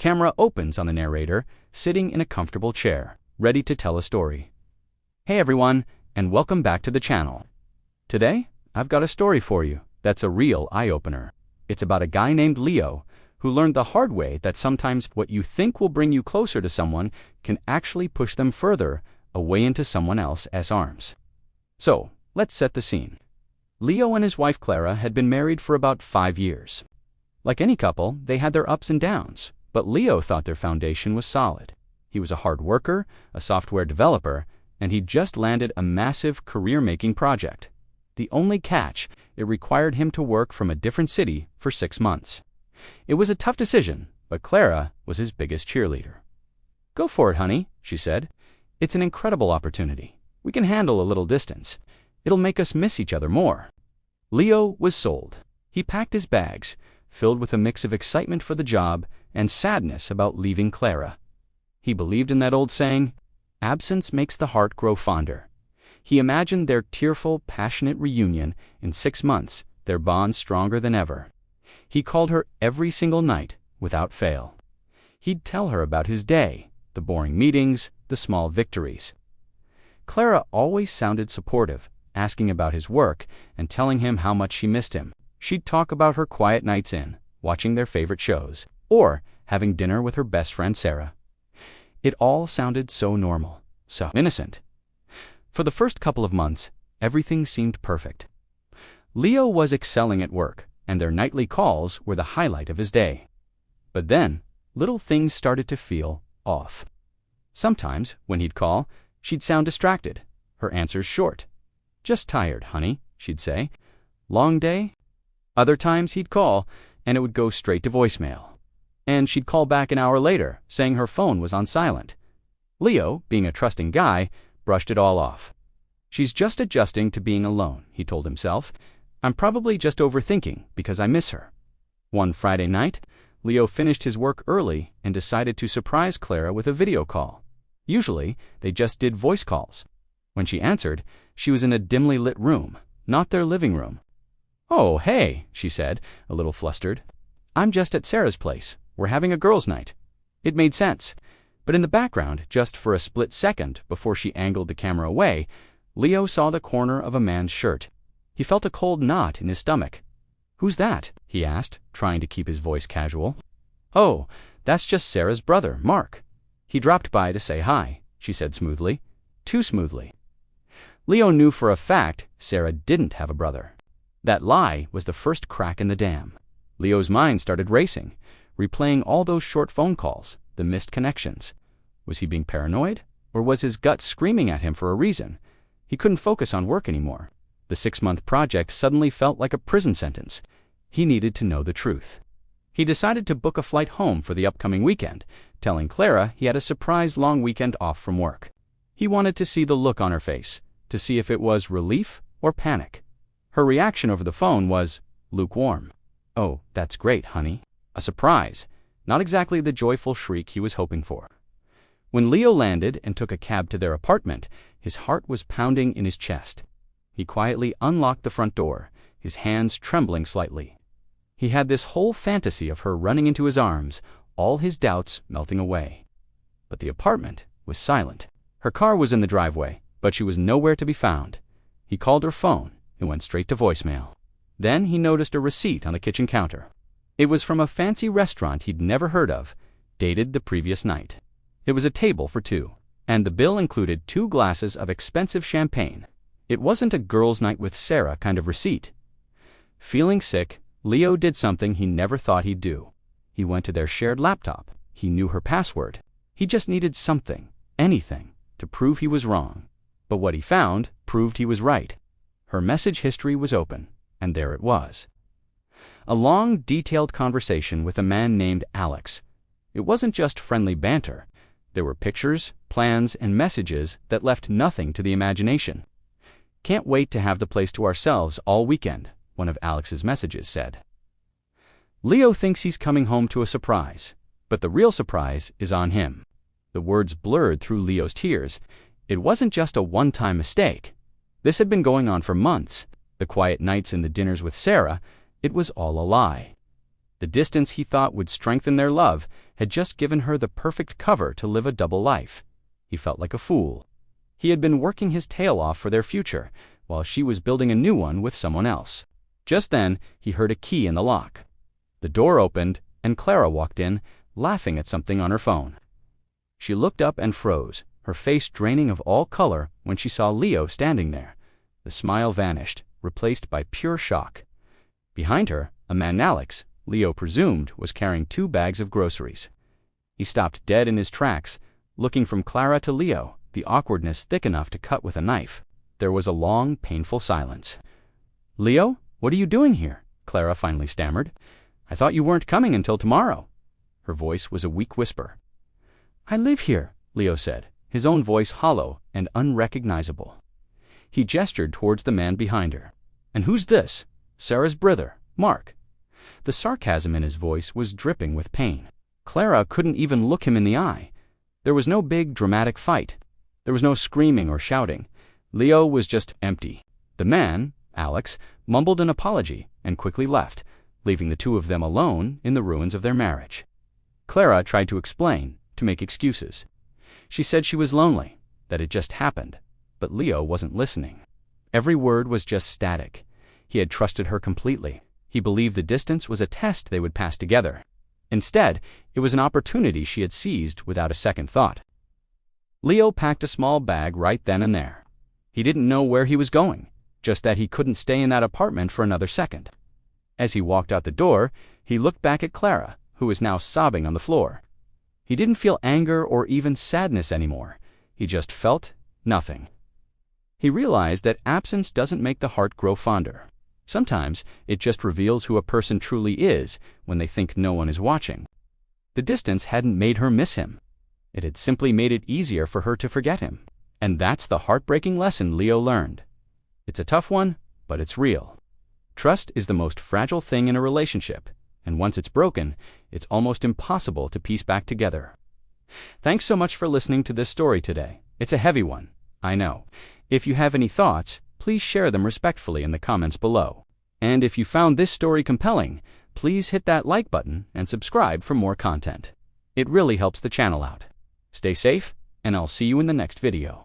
Camera opens on the narrator, sitting in a comfortable chair, ready to tell a story. Hey everyone, and welcome back to the channel. Today, I've got a story for you that's a real eye-opener. It's about a guy named Leo who learned the hard way that sometimes what you think will bring you closer to someone can actually push them further away into someone else's arms. So, let's set the scene. Leo and his wife Clara had been married for about 5 years. Like any couple, they had their ups and downs, but Leo thought their foundation was solid. He was a hard worker, a software developer, and he'd just landed a massive career-making project. The only catch, it required him to work from a different city for 6 months. It was a tough decision, but Clara was his biggest cheerleader. "Go for it, honey," she said. "It's an incredible opportunity. We can handle a little distance. It'll make us miss each other more." Leo was sold. He packed his bags, filled with a mix of excitement for the job and sadness about leaving Clara. He believed in that old saying, "Absence makes the heart grow fonder." He imagined their tearful, passionate reunion in 6 months, their bond stronger than ever. He called her every single night, without fail. He'd tell her about his day, the boring meetings, the small victories. Clara always sounded supportive, asking about his work and telling him how much she missed him. She'd talk about her quiet nights in, watching their favorite shows, or having dinner with her best friend Sarah. It all sounded so normal, so innocent. For the first couple of months, everything seemed perfect. Leo was excelling at work, and their nightly calls were the highlight of his day. But then, little things started to feel off. Sometimes, when he'd call, she'd sound distracted, her answers short. "Just tired, honey," she'd say. "Long day?" Other times he'd call, and it would go straight to voicemail. And she'd call back an hour later, saying her phone was on silent. Leo, being a trusting guy, brushed it all off. "She's just adjusting to being alone," he told himself. "I'm probably just overthinking because I miss her." One Friday night, Leo finished his work early and decided to surprise Clara with a video call. Usually, they just did voice calls. When she answered, she was in a dimly lit room, not their living room. "Oh, hey," she said, a little flustered. "I'm just at Sarah's place. We're having a girls' night." It made sense. But in the background, just for a split second before she angled the camera away, Leo saw the corner of a man's shirt. He felt a cold knot in his stomach. "Who's that?" he asked, trying to keep his voice casual. "Oh, that's just Sarah's brother, Mark. He dropped by to say hi," she said smoothly. Too smoothly. Leo knew for a fact Sarah didn't have a brother. That lie was the first crack in the dam. Leo's mind started racing, replaying all those short phone calls, the missed connections. Was he being paranoid? Or was his gut screaming at him for a reason? He couldn't focus on work anymore. The 6-month project suddenly felt like a prison sentence. He needed to know the truth. He decided to book a flight home for the upcoming weekend, telling Clara he had a surprise long weekend off from work. He wanted to see the look on her face, to see if it was relief or panic. Her reaction over the phone was lukewarm. "Oh, that's great, honey." A surprise, not exactly the joyful shriek he was hoping for. When Leo landed and took a cab to their apartment, his heart was pounding in his chest. He quietly unlocked the front door, his hands trembling slightly. He had this whole fantasy of her running into his arms, all his doubts melting away. But the apartment was silent. Her car was in the driveway, but she was nowhere to be found. He called her phone. It went straight to voicemail. Then he noticed a receipt on the kitchen counter. It was from a fancy restaurant he'd never heard of, dated the previous night. It was a table for 2, and the bill included 2 glasses of expensive champagne. It wasn't a girls' night with Sarah kind of receipt. Feeling sick, Leo did something he never thought he'd do. He went to their shared laptop. He knew her password. He just needed something, anything, to prove he was wrong. But what he found proved he was right. Her message history was open, and there it was. A long, detailed conversation with a man named Alex. It wasn't just friendly banter. There were pictures, plans, and messages that left nothing to the imagination. "Can't wait to have the place to ourselves all weekend," one of Alex's messages said. Leo thinks he's coming home to a surprise, but the real surprise is on him. The words blurred through Leo's tears. It wasn't just a one-time mistake. This had been going on for months. The quiet nights and the dinners with Sarah, it was all a lie. The distance he thought would strengthen their love had just given her the perfect cover to live a double life. He felt like a fool. He had been working his tail off for their future, while she was building a new one with someone else. Just then, he heard a key in the lock. The door opened, and Clara walked in, laughing at something on her phone. She looked up and froze, her face draining of all color when she saw Leo standing there. The smile vanished, replaced by pure shock. Behind her, a man Alex, Leo presumed, was carrying 2 bags of groceries. He stopped dead in his tracks, looking from Clara to Leo, the awkwardness thick enough to cut with a knife. There was a long, painful silence. "Leo, what are you doing here?" Clara finally stammered. "I thought you weren't coming until tomorrow." Her voice was a weak whisper. "I live here," Leo said, his own voice hollow and unrecognizable. He gestured towards the man behind her. "And who's this?" "Sarah's brother, Mark." The sarcasm in his voice was dripping with pain. Clara couldn't even look him in the eye. There was no big, dramatic fight. There was no screaming or shouting. Leo was just empty. The man, Alex, mumbled an apology and quickly left, leaving the 2 of them alone in the ruins of their marriage. Clara tried to explain, to make excuses. She said she was lonely, that it just happened, but Leo wasn't listening. Every word was just static. He had trusted her completely. He believed the distance was a test they would pass together. Instead, it was an opportunity she had seized without a second thought. Leo packed a small bag right then and there. He didn't know where he was going, just that he couldn't stay in that apartment for another second. As he walked out the door, he looked back at Clara, who was now sobbing on the floor. He didn't feel anger or even sadness anymore. He just felt nothing. He realized that absence doesn't make the heart grow fonder. Sometimes it just reveals who a person truly is when they think no one is watching. The distance hadn't made her miss him. It had simply made it easier for her to forget him. And that's the heartbreaking lesson Leo learned. It's a tough one, but it's real. Trust is the most fragile thing in a relationship, and once it's broken, it's almost impossible to piece back together. Thanks so much for listening to this story today. It's a heavy one, I know. If you have any thoughts, please share them respectfully in the comments below. And if you found this story compelling, please hit that like button and subscribe for more content. It really helps the channel out. Stay safe, and I'll see you in the next video.